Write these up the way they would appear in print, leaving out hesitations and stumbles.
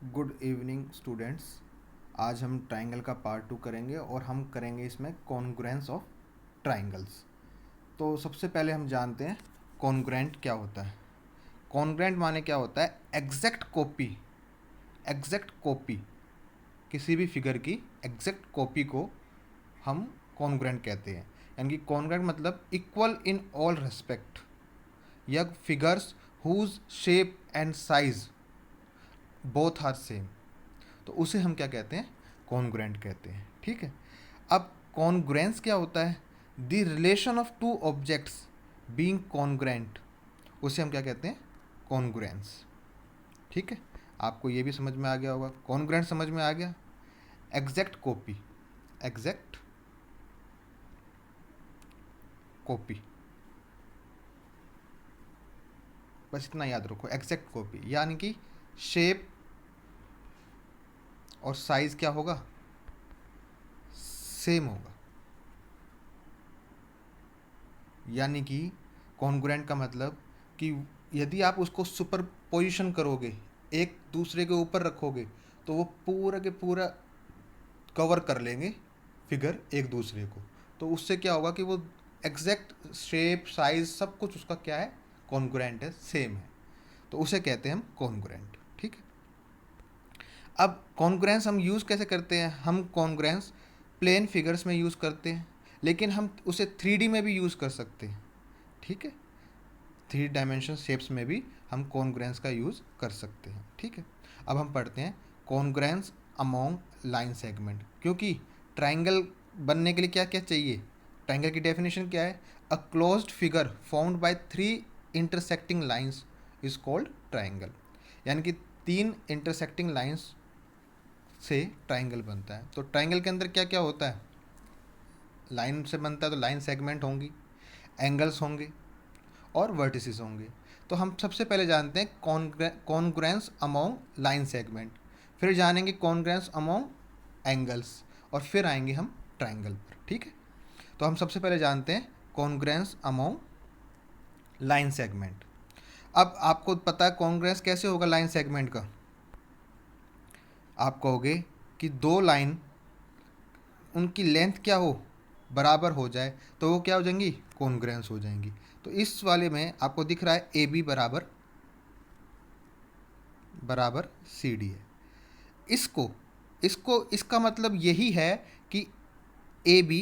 Good evening students. आज हम triangle का पार्ट 2 करेंगे और हम करेंगे इसमें कॉन्ग्रुएंस ऑफ ट्राइंगल्स। तो सबसे पहले हम जानते हैं कॉन्ग्रुएंट क्या होता है। कॉन्ग्रुएंट माने क्या होता है? Exact copy. एग्जैक्ट कॉपी किसी भी फिगर की एग्जैक्ट कॉपी को हम कॉन्ग्रुएंट कहते हैं। यानी कि कॉन्ग्रुएंट मतलब इक्वल इन ऑल रेस्पेक्ट, या figures whose shape and size both are same, तो उसे हम क्या कहते हैं? कॉन्ग्रुएंट कहते हैं। ठीक है। अब कॉन्ग्रुएंस क्या होता है? The relation of two objects being congruent, उसे हम क्या कहते हैं? कॉन्ग्रुएंस। ठीक है। आपको ये भी समझ में आ गया होगा, कॉन्ग्रुएंट समझ में आ गया। एग्जैक्ट कॉपी, एग्जैक्ट कॉपी, बस इतना याद रखो। एग्जैक्ट कॉपी यानी कि शेप और साइज क्या होगा? सेम होगा। यानी कि कॉन्ग्रुएंट का मतलब कि यदि आप उसको सुपर पोजिशन करोगे, एक दूसरे के ऊपर रखोगे, तो वो पूरा के पूरा कवर कर लेंगे फिगर एक दूसरे को। तो उससे क्या होगा कि वो एग्जैक्ट शेप साइज सब कुछ उसका क्या है? कॉन्ग्रुएंट है, सेम है। तो उसे कहते हैं हम कॉन्ग्रुएंट। ठीक है। अब कॉन्ग्रुएंस हम यूज़ कैसे करते हैं? हम कॉन्ग्रुएंस प्लेन फिगर्स में यूज़ करते हैं, लेकिन हम उसे 3D में भी यूज़ कर सकते हैं। ठीक है। 3 डायमेंशन शेप्स में भी हम कॉन्ग्रुएंस का यूज़ कर सकते हैं। ठीक है। अब हम पढ़ते हैं कॉन्ग्रुएंस अमोंग लाइन सेगमेंट। क्योंकि ट्राइंगल बनने के लिए क्या क्या चाहिए? ट्राइंगल की डेफिनेशन क्या है? A closed figure found by 3 intersecting lines is called triangle. यानी कि 3 इंटरसेक्टिंग लाइंस से ट्राइंगल बनता है। तो ट्राइंगल के अंदर क्या क्या होता है? लाइन से बनता है तो लाइन सेगमेंट होंगी, एंगल्स होंगे और वर्टिसेस होंगे। तो हम सबसे पहले जानते हैं कॉन्ग्रुएंस अमोंग लाइन सेगमेंट, फिर जानेंगे कॉन्ग्रुएंस अमोंग एंगल्स, और फिर आएंगे हम ट्राइंगल पर। ठीक है। तो हम सबसे पहले जानते हैं कॉन्ग्रुएंस अमोंग लाइन सेगमेंट। अब आपको पता है कॉन्ग्रुएंस कैसे होगा लाइन सेगमेंट का? आप कहोगे कि दो लाइन, उनकी लेंथ क्या हो? बराबर हो जाए तो वो क्या हो जाएंगी? कॉन्ग्रुएंस हो जाएंगी। तो इस वाले में आपको दिख रहा है ए बी बराबर बराबर सी डी है। इसको इसको इसका मतलब यही है कि A B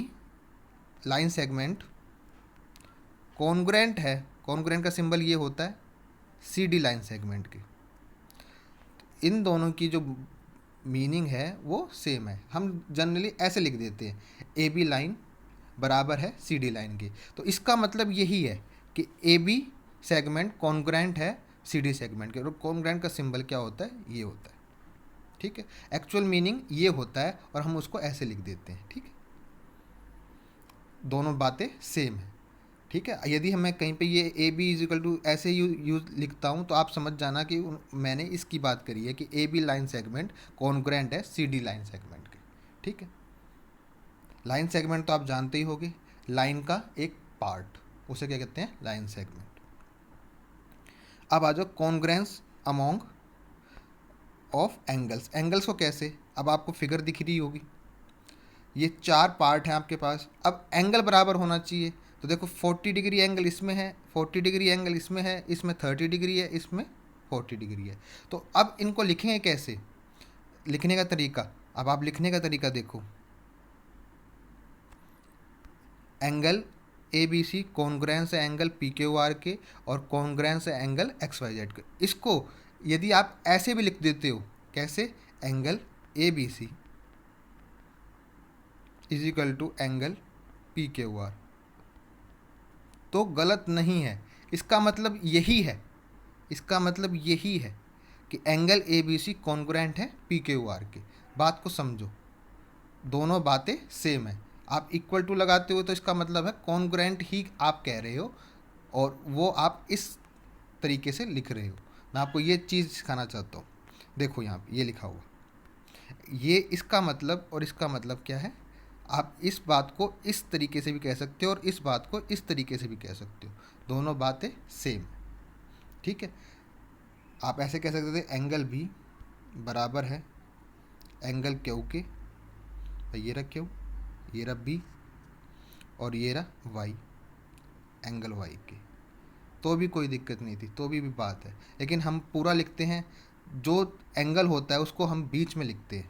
line segment congruent है। कॉन्ग्रुएंट का सिंबल ये होता है सी डी लाइन सेगमेंट के। इन दोनों की जो मीनिंग है वो सेम है। हम जनरली ऐसे लिख देते हैं, ए बी लाइन बराबर है सी डी लाइन के। तो इसका मतलब यही है कि ए बी सेगमेंट कॉन्ग्रुएंट है सी डी सेगमेंट के। और कॉन्ग्रुएंट का सिंबल क्या होता है? ये होता है। ठीक है। एक्चुअल मीनिंग ये होता है और हम उसको ऐसे लिख देते हैं। ठीक है। दोनों बातें सेम है। ठीक है। यदि हमें कहीं पे ये A B is equal to ऐसे यूज लिखता हूँ तो आप समझ जाना कि मैंने इसकी बात करी है कि A B line segment congruent है सी डी लाइन सेगमेंट के। ठीक है। लाइन सेगमेंट तो आप जानते ही होंगे, लाइन का एक पार्ट, उसे क्या कहते हैं? Line segment. अब आ जाओ congruence among of angles. Angles को कैसे? अब आपको फिगर दिख रही होगी, ये 4 पार्ट हैं आपके पास। अब एंगल बराबर होना चाहिए। तो देखो 40 डिग्री एंगल इसमें है, 40 डिग्री एंगल इसमें है, इसमें 30 डिग्री है, इसमें 40 डिग्री है। तो अब इनको लिखेंगे कैसे? लिखने का तरीका, अब आप लिखने का तरीका देखो। Angle A B C congruence है एंगल पी क्यू आर के, और कॉन्ग्रुएंस है एंगल एक्स वाई जेड के। इसको यदि आप ऐसे भी लिख देते हो, कैसे? Angle A B C is equal to angle P Q R, तो गलत नहीं है। इसका मतलब यही है, इसका मतलब यही है कि angle A B C congruent है पी क्यू आर के। बात को समझो, दोनों बातें सेम है। आप इक्वल टू लगाते हो तो इसका मतलब है कॉन्ग्रुएंट ही आप कह रहे हो, और वो आप इस तरीके से लिख रहे हो। मैं आपको ये चीज़ सिखाना चाहता हूँ। देखो यहाँ पे ये लिखा हुआ, ये इसका मतलब और इसका मतलब क्या है? आप इस बात को इस तरीके से भी कह सकते हो और इस बात को इस तरीके से भी कह सकते हो, दोनों बातें सेम है। ठीक है। आप ऐसे कह सकते थे एंगल बी बराबर है एंगल क्यू के, ये रहा क्यू, ये रहा बी, और ये रहा वाई, एंगल वाई के। तो भी कोई दिक्कत नहीं थी, तो भी बात है, लेकिन हम पूरा लिखते हैं, जो एंगल होता है उसको हम बीच में लिखते हैं।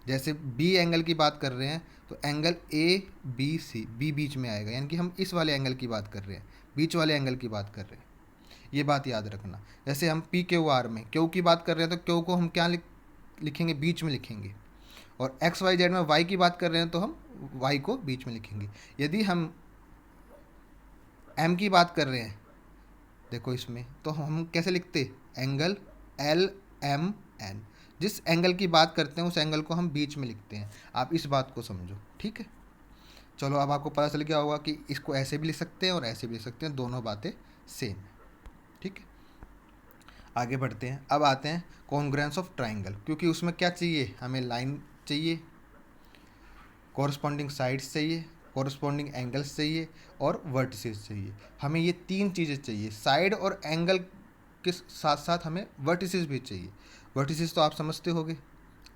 जैसे बी एंगल की बात कर रहे हैं तो angle A B C, B बीच में आएगा, यानी कि हम इस वाले एंगल की बात कर रहे हैं, बीच वाले एंगल की बात कर रहे हैं। ये बात याद रखना। जैसे हम पी क्यू आर में क्यू की बात कर रहे हैं तो क्यू को हम क्या लिखेंगे, बीच में लिखेंगे, और एक्स वाई जेड में वाई की बात कर रहे हैं तो हम वाई को बीच में लिखेंगे। यदि हम एम की बात कर रहे हैं, देखो इसमें, तो हम कैसे लिखते, एंगल एल एम एन, जिस एंगल की बात करते हैं उस एंगल को हम बीच में लिखते हैं। आप इस बात को समझो, ठीक है। चलो अब आपको पता चल गया होगा कि इसको ऐसे भी लिख सकते हैं और ऐसे भी लिख सकते हैं, दोनों बातें सेम है, ठीक है। आगे बढ़ते हैं, अब आते हैं कॉन्ग्रुएंस ऑफ ट्राइंगल, क्योंकि उसमें क्या चाहिए, हमें लाइन चाहिए, कॉरस्पॉन्डिंग साइड्स चाहिए, कॉरस्पॉन्डिंग एंगल्स चाहिए, और वर्टिसेस चाहिए। हमें ये तीन चीज़ें चाहिए, साइड और एंगल के साथ साथ हमें वर्टिसेस भी चाहिए। वर्टिसेस तो आप समझते होगे,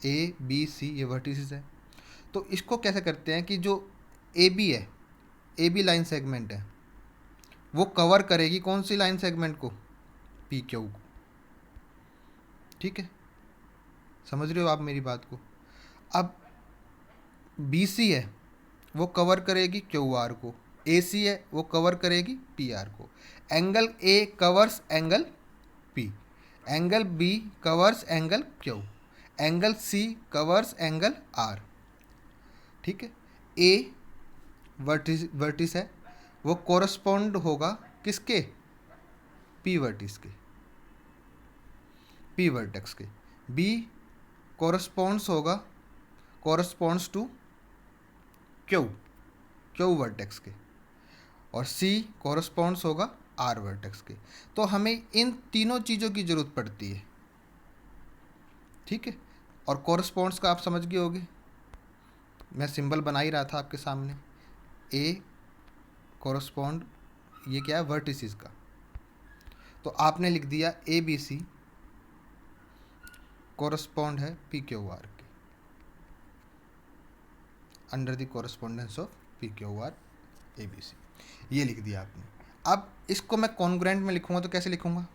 ए बी सी ये वर्टिसेस है। तो इसको कैसे करते हैं कि जो ए बी है, ए बी लाइन सेगमेंट है, वो कवर करेगी कौन सी लाइन सेगमेंट को, पी क्यू को, ठीक है। समझ रहे हो आप मेरी बात को। अब बी सी है, वो कवर करेगी क्यू आर को, ए सी है वो कवर करेगी पी आर को। Angle A covers angle P, angle B covers angle Q, angle C covers angle R, ठीक है। ए वर्टिस है, वो कोरस्पॉन्ड होगा किसके, पी वर्टिस के, पी वर्टेक्स के। बी कोरस्पॉन्ड्स होगा, corresponds to Q, Q vertex के, और सी कोरस्पॉन्ड्स होगा आर वर्टेक्स के। तो हमें इन तीनों चीज़ों की ज़रूरत पड़ती है, ठीक है। और कोरस्पॉन्ड्स का आप समझ गए होगे, मैं सिंबल बना ही रहा था आपके सामने। ए कोरस्पॉन्ड, ये क्या है, वर्टिसेस का। तो आपने लिख दिया ए बी सी कोरस्पॉन्ड है पी क्यू आर के, under the correspondence of P Q R A B C, ये लिख दिया आपने। अब इसको मैं कॉन्ग्रुएंट में लिखूंगा तो कैसे लिखूंगा,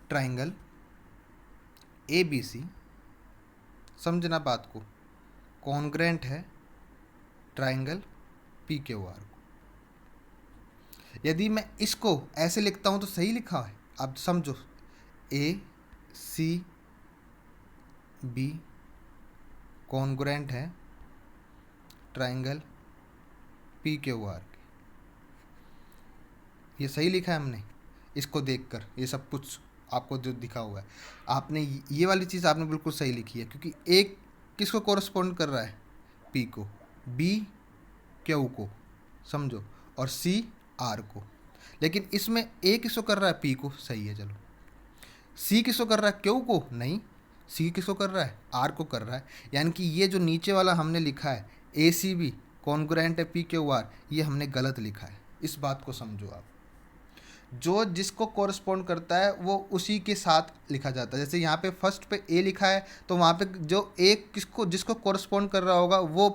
ट्राइंगल ए बी सी, समझना बात को, कॉन्ग्रुएंट है ट्राइंगल पी क्यू आर को। यदि मैं इसको ऐसे लिखता हूं तो सही लिखा है, आप समझो, ए सी बी कॉन्ग्रुएंट है ट्राइंगल पी क्यू आर के, ये सही लिखा है हमने। इसको देखकर ये सब कुछ आपको जो दिखा हुआ है, आपने ये वाली चीज़ आपने बिल्कुल सही लिखी है, क्योंकि एक किसको कोरस्पॉन्ड कर रहा है, पी को, बी क्यू को, समझो, और सी आर को। लेकिन इसमें ए किसको कर रहा है, पी को, सही है चलो। सी किसको कर रहा है, क्यू को, नहीं, सी किसको कर रहा है, आर को कर रहा है। यानी कि ये जो नीचे वाला हमने लिखा है ए सी बी कॉन्ग्रुएंट है पी क्यू आर, ये हमने गलत लिखा है, इस बात को समझो आप। जो जिसको कोरस्पॉन्ड करता है वो उसी के साथ लिखा जाता है। जैसे यहाँ पे फर्स्ट पे ए लिखा है तो वहाँ पे जो ए किसको जिसको कोरस्पॉन्ड कर रहा होगा वो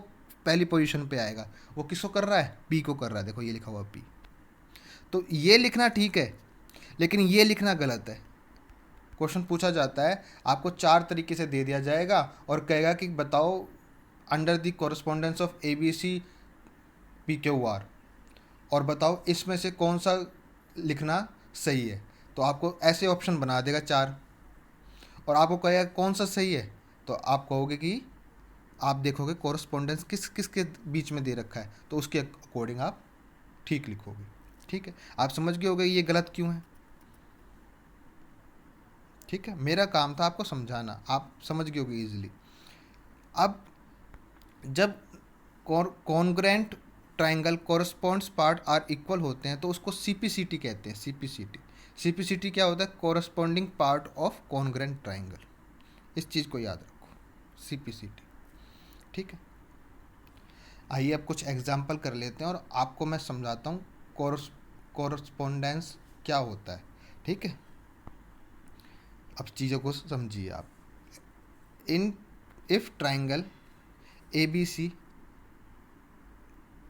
पहली पोजीशन पे आएगा। वो किसको कर रहा है, पी को कर रहा है, देखो ये लिखा हुआ पी। तो ये लिखना ठीक है, लेकिन ये लिखना गलत है। क्वेश्चन पूछा जाता है, आपको 4 तरीके से दे दिया जाएगा और कहेगा कि बताओ under the correspondence of A B C P Q R, और बताओ इसमें से कौन सा लिखना सही है। तो आपको ऐसे ऑप्शन बना देगा 4, और आपको कहेगा कौन सा सही है, तो आप कहोगे कि आप देखोगे कोरस्पॉन्डेंस किस किस के बीच में दे रखा है, तो उसके अकॉर्डिंग आप ठीक लिखोगे, ठीक है। आप समझ गए होगे ये गलत क्यों है, ठीक है। मेरा काम था आपको समझाना, आप समझ गए होगे ईजिली। अब जब congruent triangle corresponds part are equal होते हैं तो उसको सीपीसीटी कहते हैं, सीपीसीटी। सीपीसीटी क्या होता है, corresponding part of congruent triangle, इस चीज़ को याद रखो, सीपीसीटी, ठीक है। आइए अब कुछ एग्जाम्पल कर लेते हैं और आपको मैं समझाता हूँ कोरस्पॉन्डेंस क्या होता है, ठीक है। अब चीज़ों को समझिए आप। In if triangle A B C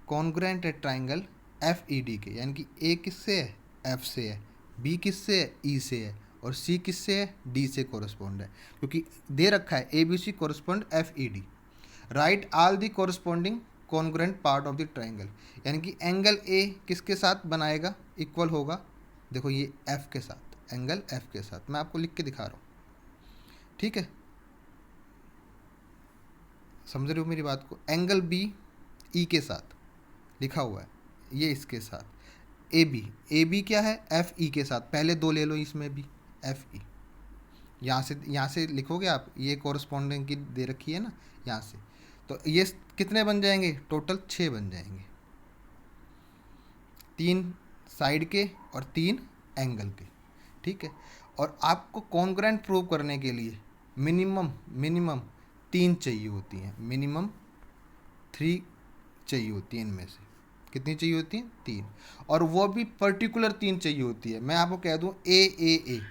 congruent है ट्राइंगल एफ ई डी के, यानी कि ए किससे है, एफ से है, बी किससे है, ई से है, और सी किससे है, डी से कोरस्पॉन्ड है, क्योंकि दे रखा है A B C correspond F E D. Right all the corresponding congruent part of the triangle, यानी कि एंगल ए किसके साथ बनाएगा, इक्वल होगा, देखो ये एफ के साथ, एंगल एफ के साथ, मैं आपको लिख के दिखा रहा हूँ, ठीक है, समझ रहे हो मेरी बात को। एंगल बी ई के साथ लिखा हुआ है, ये इसके साथ ए बी क्या है, एफ ई के साथ, पहले दो ले लो इसमें भी, एफ ई, यहाँ से लिखोगे आप, ये कोरस्पॉन्डिंग की दे रखी है ना यहाँ से, तो ये कितने बन जाएंगे, टोटल 6 बन जाएंगे, 3 साइड के और 3 एंगल के, ठीक है। और आपको कॉन्ग्रुएंट प्रूव करने के लिए मिनिमम 3 चाहिए होती हैं, मिनिमम 3 चाहिए होती हैं, इनमें से कितनी चाहिए होती हैं, 3, और वो भी पर्टिकुलर 3 चाहिए होती है। मैं आपको कह दूं ए,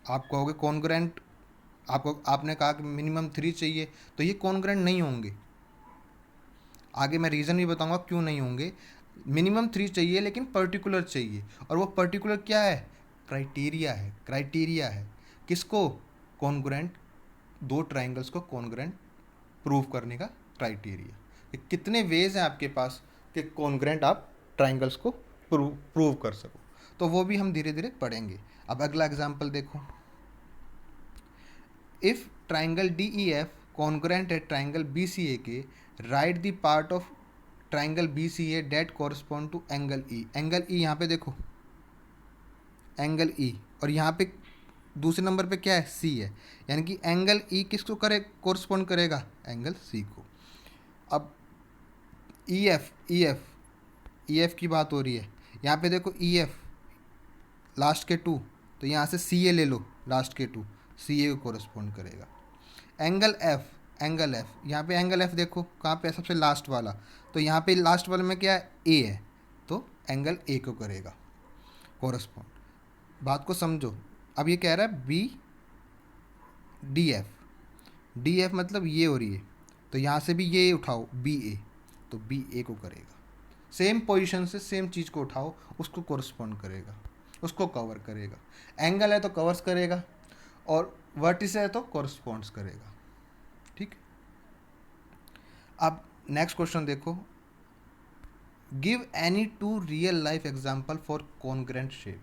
आप कहोगे कॉन्ग्रुएंट, आपने कहा कि मिनिमम 3 चाहिए, तो ये कॉन्ग्रुएंट नहीं होंगे, आगे मैं रीज़न भी बताऊंगा क्यों नहीं होंगे। मिनिमम 3 चाहिए लेकिन पर्टिकुलर चाहिए, और वो पर्टिकुलर क्या है, क्राइटेरिया है किसको, कॉन्ग्रुएंट, 2 ट्राइंगल्स को कॉन्ग्रुएंट प्रूव करने का क्राइटेरिया। कितने वेज हैं आपके पास कि कॉन्ग्रुएंट आप ट्राइंगल्स को प्रूव कर सको, तो वो भी हम धीरे धीरे पढ़ेंगे। अब अगला एग्जांपल देखो, if triangle D E F congruent है ट्राइंगल बी सी ए के, right the part of triangle B C A that correspond to angle E. Angle E यहाँ पे देखो, एंगल ई, और यहाँ पे दूसरे नंबर पे क्या है, सी है, यानी कि एंगल ई किसको करे, कॉरस्पॉन्ड करेगा, एंगल सी को। अब ई एफ की बात हो रही है, यहाँ पे देखो ई एफ लास्ट के 2, तो यहाँ से सी ए ले लो, लास्ट के 2 सी ए को कॉरस्पॉन्ड करेगा। एंगल एफ यहाँ पे एंगल एफ देखो कहाँ पे है, सबसे लास्ट वाला, तो यहाँ पे लास्ट वाले में क्या है, ए है, तो एंगल ए को करेगा कॉरस्पॉन्ड। बात को समझो, अब ये कह रहा है बी डी एफ मतलब ये हो रही है, तो यहाँ से भी ये उठाओ बी ए, तो बी ए को करेगा, सेम पोजीशन से सेम चीज़ को उठाओ, उसको कोरस्पॉन्ड करेगा, उसको कवर करेगा। एंगल है तो कवर्स करेगा, और वर्टिस है तो कोरस्पॉन्ड्स करेगा, ठीक। अब नेक्स्ट क्वेश्चन देखो, give any 2 real life example for congruent shape.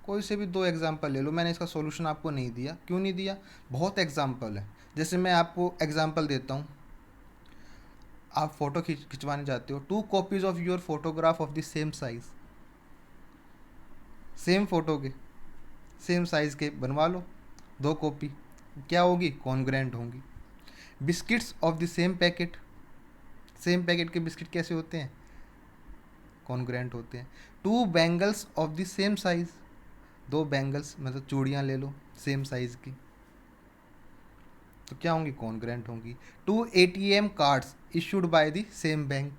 कोई से भी 2 एग्जाम्पल ले लो, मैंने इसका सॉल्यूशन आपको नहीं दिया, क्यों नहीं दिया, बहुत एग्जाम्पल है। जैसे मैं आपको एग्जाम्पल देता हूँ, आप फोटो खिंचवाने जाते हो, 2 copies of your photograph of the same size, same photo के सेम साइज़ के बनवा लो 2 कॉपी, क्या होगी, कॉन्ग्रुएंट होंगी। Biscuits of the same packet, same packet के बिस्किट कैसे होते हैं, कॉन्ग्रुएंट होते हैं। 2 bangles of the same size, 2 bangles मतलब चूड़ियाँ ले लो सेम साइज़ की, तो क्या होंगी, कॉन्ग्रुएंट होंगी। 2 ATM cards issued by the same bank,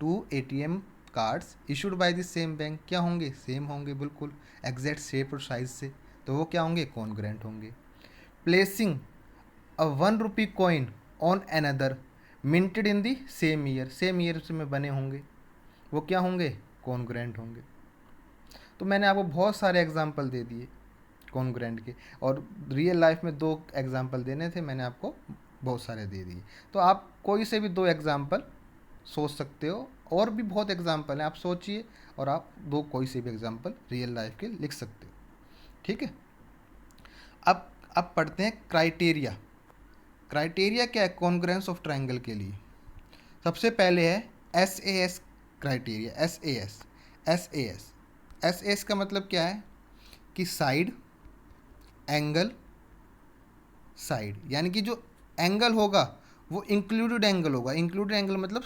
2 ATM cards issued by the same bank, क्या होंगे, सेम होंगे बिल्कुल, एग्जैक्ट शेप और साइज से, तो वो क्या होंगे, कॉन्ग्रुएंट होंगे। Placing a 1 rupee coin on another minted in the same year, same year से में बने होंगे, वो क्या होंगे, कॉन्ग्रुएंट होंगे। तो मैंने आपको बहुत सारे एग्जाम्पल दे दिए कॉन्ग्रुएंट के, और रियल लाइफ में 2 एग्जाम्पल देने थे, मैंने आपको बहुत सारे दे दिए। तो आप कोई से भी 2 एग्जाम्पल सोच सकते हो, और भी बहुत एग्जाम्पल हैं, आप सोचिए और आप 2 कोई से भी एग्जाम्पल रियल लाइफ के लिख सकते हो, ठीक है। अब पढ़ते हैं क्राइटेरिया। क्राइटेरिया क्या है कॉन्ग्रुएंस ऑफ ट्राइंगल के लिए, सबसे पहले है SAS क्राइटेरिया। SAS का मतलब क्या है कि साइड, एंगल, साइड, यानी कि जो एंगल होगा वो इंक्लूडेड एंगल होगा। इंक्लूडेड एंगल मतलब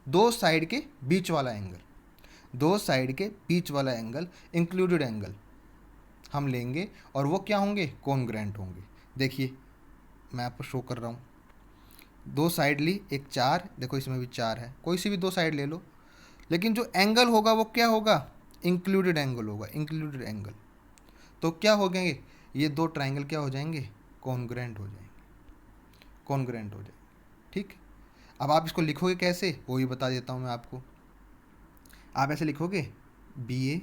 2 साइड के बीच वाला एंगल, 2 साइड के बीच वाला एंगल इंक्लूडेड एंगल हम लेंगे, और वो क्या होंगे, कॉन्ग्रुएंट होंगे। देखिए मैं आपको शो कर रहा हूँ, 2 साइड ली, एक 4, देखो इसमें भी 4 है, कोई सी भी 2 साइड ले लो, लेकिन जो एंगल होगा वो क्या होगा, इंक्लूडेड एंगल होगा, इंक्लूडेड एंगल। तो क्या हो गए, ये दो ट्राइंगल क्या हो जाएंगे, कॉन्ग्रुएंट हो जाएंगे, कॉन्ग्रुएंट हो जाएंगे। ठीक, अब आप इसको लिखोगे कैसे वो भी बता देता हूँ मैं आपको। आप ऐसे लिखोगे बी ए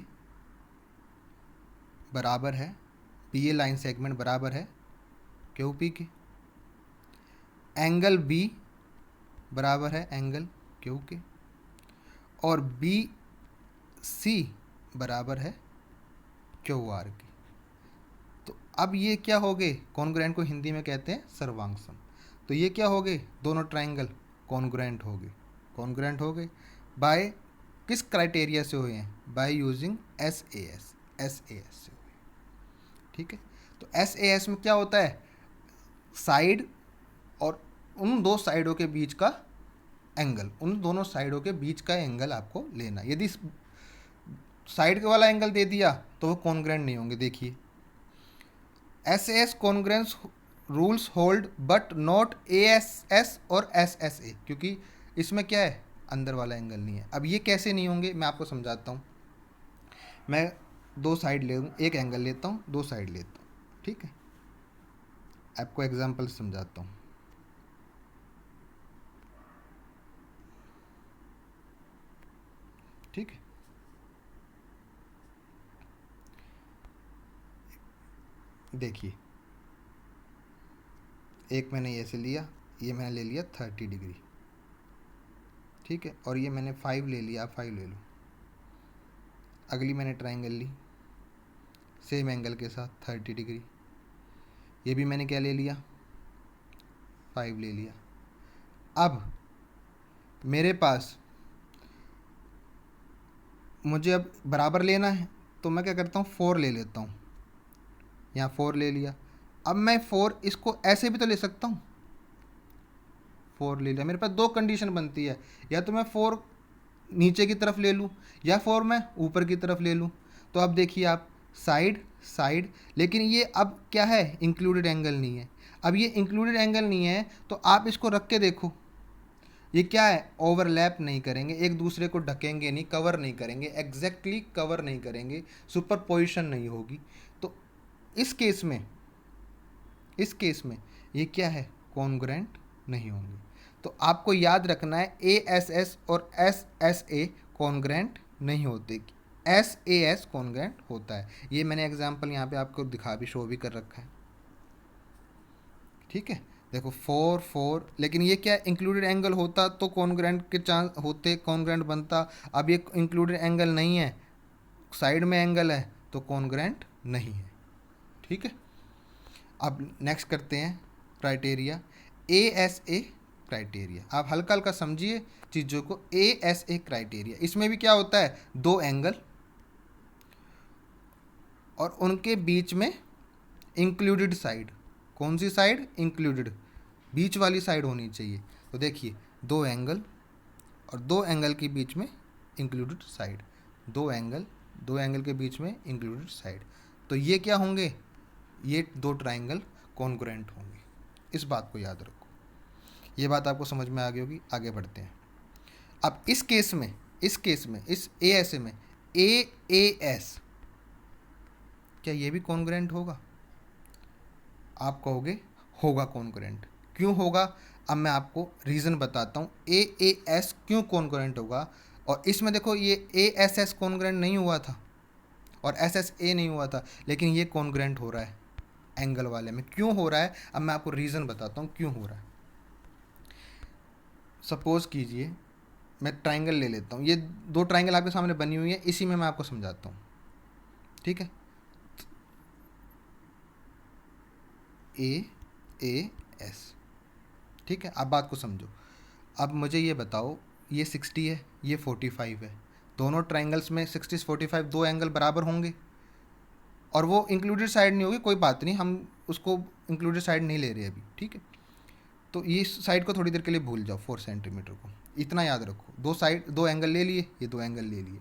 बराबर है, बी ए लाइन सेगमेंट बराबर है क्यू पी के, एंगल बी बराबर है एंगल क्यू के, और बी सी बराबर है क्यू आर के। तो अब ये क्या हो गए, कॉन्ग्रुएंट को हिंदी में कहते हैं सर्वांग सम। तो ये क्या हो गए, दोनों ट्राइंगल कॉन्ग्रुएंट हो गए, कॉन्ग्रुएंट हो गए। बाय किस क्राइटेरिया से हुए हैं, by using S A S, S A S से हुए। ठीक है, तो एस ए एस में क्या होता है, साइड और उन दो साइडों के बीच का एंगल, उन दोनों साइडों के बीच का एंगल आपको लेना। यदि साइड वाला एंगल दे दिया तो वो कॉन्ग्रुएंट नहीं होंगे। देखिए S S congruence rules hold but not A S S और एस एस ए, क्योंकि इसमें क्या है, अंदर वाला एंगल नहीं है। अब ये कैसे नहीं होंगे मैं आपको समझाता हूँ। मैं दो साइड ले एक एंगल लेता हूँ, दो साइड लेता हूँ। ठीक है, आपको एग्जांपल समझाता हूँ। ठीक है, देखिए एक मैंने ये से लिया, ये मैंने ले लिया 30 डिग्री। ठीक है, और ये मैंने 5 ले लिया, आप 5 ले लो। अगली मैंने ट्राइंगल ली सेम एंगल के साथ 30 डिग्री, ये भी मैंने क्या ले लिया, 5 ले लिया। अब मेरे पास, मुझे अब बराबर लेना है तो मैं क्या करता हूँ, 4 ले लेता हूँ। यहाँ 4 ले लिया। अब मैं 4 इसको ऐसे भी तो ले सकता हूँ, 4 ले लिया। मेरे पास दो कंडीशन बनती है, या तो मैं 4 नीचे की तरफ ले लूँ या 4 मैं ऊपर की तरफ ले लूँ। तो अब देखिए आप, साइड साइड, लेकिन ये अब क्या है, इंक्लूडेड एंगल नहीं है। अब ये इंक्लूडेड एंगल नहीं है तो आप इसको रख के देखो, ये क्या है, ओवरलैप नहीं करेंगे, एक दूसरे को ढकेंगे नहीं, कवर नहीं करेंगे, एग्जैक्टली कवर नहीं करेंगे, सुपरपोजिशन नहीं होगी। तो इस केस में, इस केस में ये क्या है, कॉन्ग्रुएंट नहीं होंगे। तो आपको याद रखना है ए एस एस और एस एस ए कॉन्ग्रुएंट नहीं होते, एस ए एस कॉन्ग्रुएंट होता है। ये मैंने एग्जांपल यहाँ पे आपको दिखा भी, शो भी कर रखा है। ठीक है, देखो 4 4, लेकिन ये क्या, इंक्लूडेड एंगल होता तो कॉन्ग्रुएंट के चांस होते, कॉन्ग्रुएंट बनता। अब ये इंक्लूडेड एंगल नहीं है, साइड में एंगल है, तो कॉन्ग्रुएंट नहीं है। ठीक है, अब नेक्स्ट करते हैं criteria, A S A criteria. आप हल्का हल्का समझिए चीज़ों को। ए एस ए क्राइटेरिया, इसमें भी क्या होता है, दो एंगल और उनके बीच में इंक्लूडेड साइड। कौन सी साइड, इंक्लूडेड, बीच वाली साइड होनी चाहिए। तो देखिए दो एंगल और दो एंगल के बीच में इंक्लूडेड साइड, दो एंगल, दो एंगल के बीच में इंक्लूडेड साइड। तो ये क्या होंगे, ये दो ट्राइंगल कॉन्ग्रुएंट होंगे। इस बात को याद रखो। ये बात आपको समझ में आ गई होगी। आगे बढ़ते हैं। अब इस केस में, इस केस में, इस ए एस ए में, ए ए एस, क्या ये भी कॉन्ग्रुएंट होगा? आप कहोगे होगा कॉन्ग्रुएंट। क्यों होगा? अब मैं आपको रीज़न बताता हूँ ए ए एस क्यों कॉन्ग्रुएंट होगा। और इसमें देखो ये ए एस एस कॉन्ग्रुएंट नहीं हुआ था और एस एस ए नहीं हुआ था, लेकिन ये कॉन्ग्रुएंट हो रहा है एंगल वाले में। क्यों हो रहा है? अब मैं आपको रीज़न बताता हूँ क्यों हो रहा है। सपोज कीजिए मैं ट्राइंगल ले लेता हूँ, ये दो ट्राइंगल आपके सामने बनी हुई है, इसी में मैं आपको समझाता हूँ। ठीक है, ए ए एस। ठीक है, आप बात को समझो। अब मुझे ये बताओ, ये 60 है, ये 45 है, दोनों ट्राइंगल्स में 60 45 दो एंगल बराबर होंगे और वो इंक्लूडेड साइड नहीं होगी। कोई बात नहीं, हम उसको इंक्लूडेड साइड नहीं ले रहे अभी। ठीक है, तो ये साइड को थोड़ी देर के लिए भूल जाओ, 4 सेंटीमीटर को, इतना याद रखो। दो साइड, दो एंगल ले लिए, ये दो एंगल ले लिए।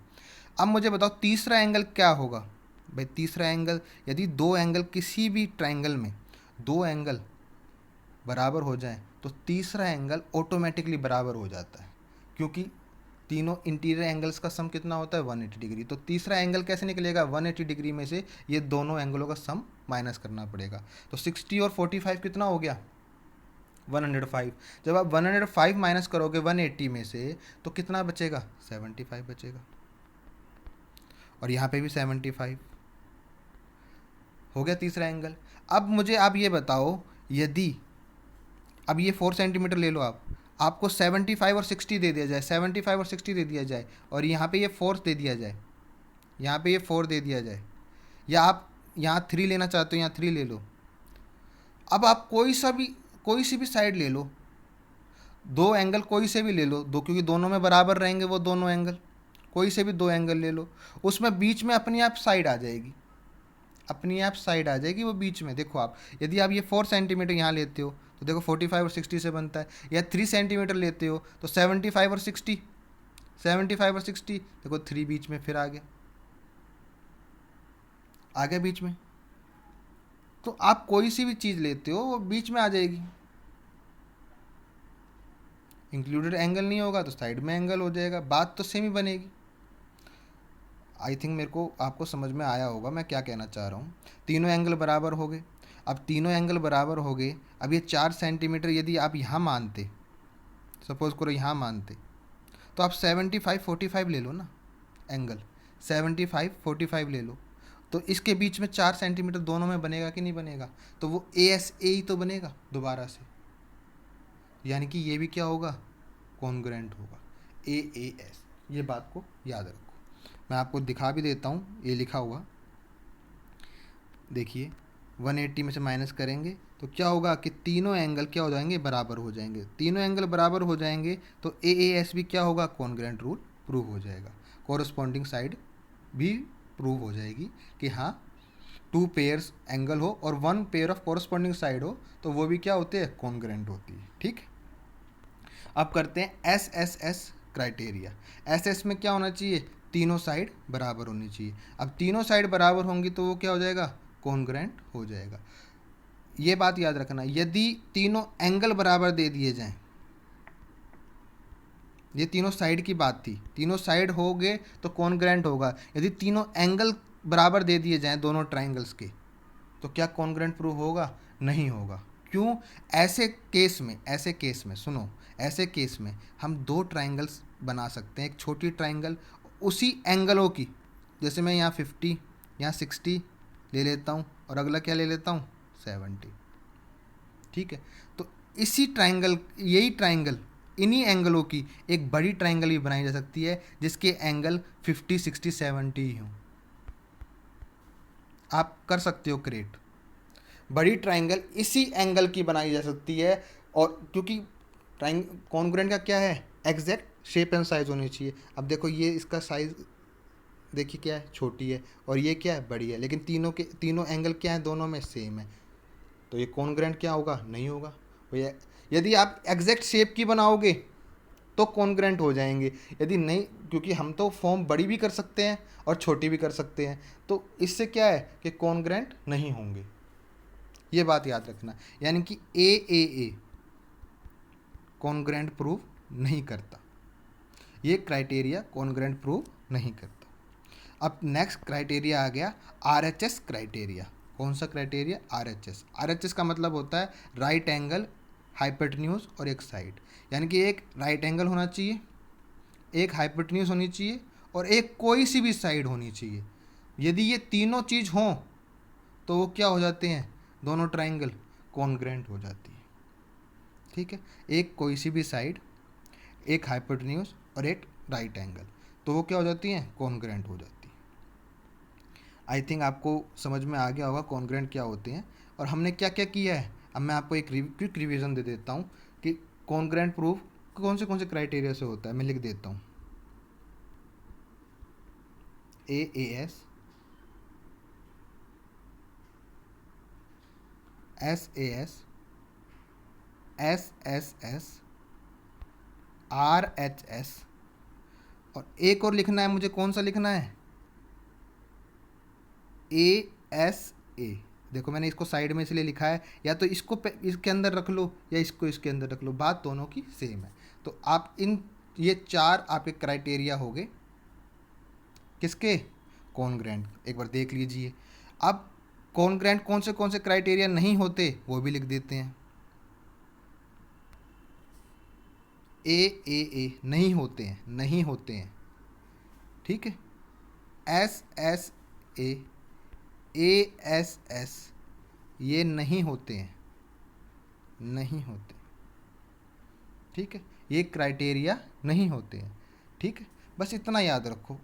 अब मुझे बताओ तीसरा एंगल क्या होगा। भाई तीसरा एंगल, यदि दो एंगल किसी भी ट्राइंगल में दो एंगल बराबर हो जाए तो तीसरा एंगल ऑटोमेटिकली बराबर हो जाता है, क्योंकि तीनों इंटीरियर एंगल्स का सम कितना होता है 180 डिग्री। तो तीसरा एंगल कैसे निकलेगा, 180 डिग्री में से ये दोनों एंगलों का सम माइनस करना पड़ेगा। तो 60 और 45 कितना हो गया 105। जब आप 105 माइनस करोगे 180 में से तो कितना बचेगा 75 बचेगा, और यहाँ पे भी 75 हो गया तीसरा एंगल। अब मुझे आप ये बताओ, यदि अब ये 4 सेंटीमीटर ले लो आप, आपको 75 और 60 दे दिया जाए, 75 और 60 दे दिया जाए, और यहाँ पे ये 4 दे दिया जाए, यहाँ पे ये 4 दे दिया जाए, या आप यहाँ 3 लेना चाहते हो यहाँ 3 ले लो। अब आप कोई सी भी साइड ले लो, दो एंगल कोई से भी ले लो, दो क्योंकि दोनों में बराबर रहेंगे वो दोनों एंगल, कोई से भी दो एंगल ले लो, उसमें बीच में अपनी आप साइड आ जाएगी, अपनी आप साइड आ जाएगी वो बीच में। देखो आप यदि आप ये 4 सेंटीमीटर यहाँ लेते हो तो देखो 45 और 60 से बनता है, या 3 सेंटीमीटर लेते हो तो 75 और 60, 75 और 60 देखो 3 बीच में फिर आ गया, आ गया बीच में। तो आप कोई सी भी चीज़ लेते हो वो बीच में आ जाएगी, इंक्लूडेड एंगल नहीं होगा तो साइड में एंगल हो जाएगा, बात तो सेम ही बनेगी। आई थिंक मेरे को आपको समझ में आया होगा मैं क्या कहना चाह रहा हूँ। तीनों एंगल बराबर हो गए। अब तीनों एंगल बराबर हो गए, अब ये 4 सेंटीमीटर यदि आप यहाँ मानते, सपोज करो यहाँ मानते, तो आप 75 45 ले लो ना एंगल, 75 45 ले लो, तो इसके बीच में 4 सेंटीमीटर दोनों में बनेगा कि नहीं बनेगा, तो वो ए एस ए ही तो बनेगा दोबारा से, यानी कि ये भी क्या होगा कॉन्ग्रुएंट होगा, ए ए एस। ये बात को याद रखो। मैं आपको दिखा भी देता हूँ, ये लिखा हुआ देखिए, 180 में से माइनस करेंगे तो क्या होगा कि तीनों एंगल क्या हो जाएंगे बराबर हो जाएंगे, तीनों एंगल बराबर हो जाएंगे तो ए ए एस भी क्या होगा कॉन्ग्रुएंट रूल प्रूव हो जाएगा, कोरस्पॉन्डिंग साइड भी प्रूव हो जाएगी कि हाँ 2 पेयर्स एंगल हो और 1 पेयर ऑफ कोरस्पॉन्डिंग साइड हो तो वो भी क्या होते हैं कॉन्ग्रुएंट होती है। ठीक, अब करते हैं S S S criteria. S S में क्या होना चाहिए, तीनों साइड बराबर होनी चाहिए। अब तीनों साइड बराबर होंगी तो वो क्या हो जाएगा कॉन्ग्रुएंट हो जाएगा। ये बात याद रखना, यदि तीनों एंगल बराबर दे दिए जाएं, ये तीनों साइड की बात थी, तीनों साइड हो गए तो कॉन्ग्रुएंट होगा। यदि तीनों एंगल बराबर दे दिए जाएं दोनों ट्राइंगल्स के तो क्या कॉन्ग्रुएंट प्रूव होगा, नहीं होगा। क्यों, ऐसे केस में सुनो, ऐसे केस में हम 2 ट्राइंगल्स बना सकते हैं, एक छोटी ट्राइंगल उसी एंगलों की, जैसे मैं यहाँ 50 यहाँ 60 ले लेता हूँ और अगला क्या ले लेता हूँ 70। ठीक है, तो इसी ट्राइंगल, यही ट्राइंगल इन्हीं एंगलों की एक बड़ी ट्राइंगल भी बनाई जा सकती है जिसके एंगल 50 60 70 ही हों। आप कर सकते हो क्रिएट, बड़ी ट्राइंगल इसी एंगल की बनाई जा सकती है, और क्योंकि कॉन्ग्रुएंट का क्या है एग्जैक्ट शेप एंड साइज होनी चाहिए। अब देखो ये इसका साइज देखिए क्या है छोटी है और ये क्या है बड़ी है, लेकिन तीनों एंगल क्या है दोनों में सेम है, तो ये कॉन्ग्रुएंट क्या होगा नहीं होगा भैया। यदि आप एग्जैक्ट शेप की बनाओगे तो कॉन्ग्रुएंट हो जाएंगे, यदि नहीं, क्योंकि हम तो फॉर्म बड़ी भी कर सकते हैं और छोटी भी कर सकते हैं, तो इससे क्या है कि कॉन्ग्रुएंट नहीं होंगे। ये बात याद रखना, यानी कि ए कॉन्ग्रुएंट प्रूव नहीं करता, ये क्राइटेरिया कॉन्ग्रुएंट प्रूव नहीं करता। अब नेक्स्ट क्राइटेरिया आ गया आरएचएस क्राइटेरिया। कौन सा क्राइटेरिया, आरएचएस। आरएचएस का मतलब होता है राइट एंगल, हाइपोटेन्यूज और एक साइड, यानी कि एक राइट एंगल होना चाहिए, एक हाइपोटेन्यूज होनी चाहिए और एक कोई सी भी साइड होनी चाहिए। यदि ये तीनों चीज़ हों तो वो क्या हो जाते हैं, दोनों ट्राइंगल कॉन्ग्रुएंट हो जाती है। ठीक है, एक कोई सी भी साइड, एक हाइपोटेन्यूज और एक राइट एंगल, तो वो क्या हो जाती हैं कॉन्ग्रुएंट हो जाती है। आई थिंक आपको समझ में आ गया होगा कॉन्ग्रुएंट क्या होते हैं और हमने क्या क्या किया है। अब मैं आपको एक क्विक रिवीजन दे देता हूँ कि कॉन्ग्रुएंट प्रूफ कौन से क्राइटेरिया से होता है, मैं लिख देता हूँ। AAS, SAS, SSS, RHS, और एक और लिखना है मुझे, कौन सा लिखना है, ASA। देखो मैंने इसको साइड में इसलिए लिखा है, या तो इसको इसके अंदर रख लो या इसको इसके अंदर रख लो, बात दोनों की सेम है। तो आप इन ये चार आपके क्राइटेरिया हो गए किसके, कॉन्ग्रेंट। एक बार देख लीजिए। अब कॉन्ग्रेंट कौन से क्राइटेरिया नहीं होते वो भी लिख देते हैं। ए नहीं होते हैं, नहीं होते हैं, ठीक है। एस एस ये नहीं होते हैं, नहीं होते, ठीक है। ये क्राइटेरिया नहीं होते हैं, ठीक है। बस इतना याद रखो,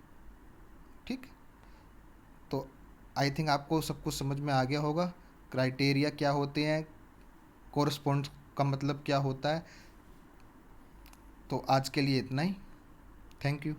ठीक। तो आई थिंक आपको सब कुछ समझ में आ गया होगा, क्राइटेरिया क्या होते हैं, कोरस्पॉन्ड का मतलब क्या होता है। तो आज के लिए इतना ही। Thank you.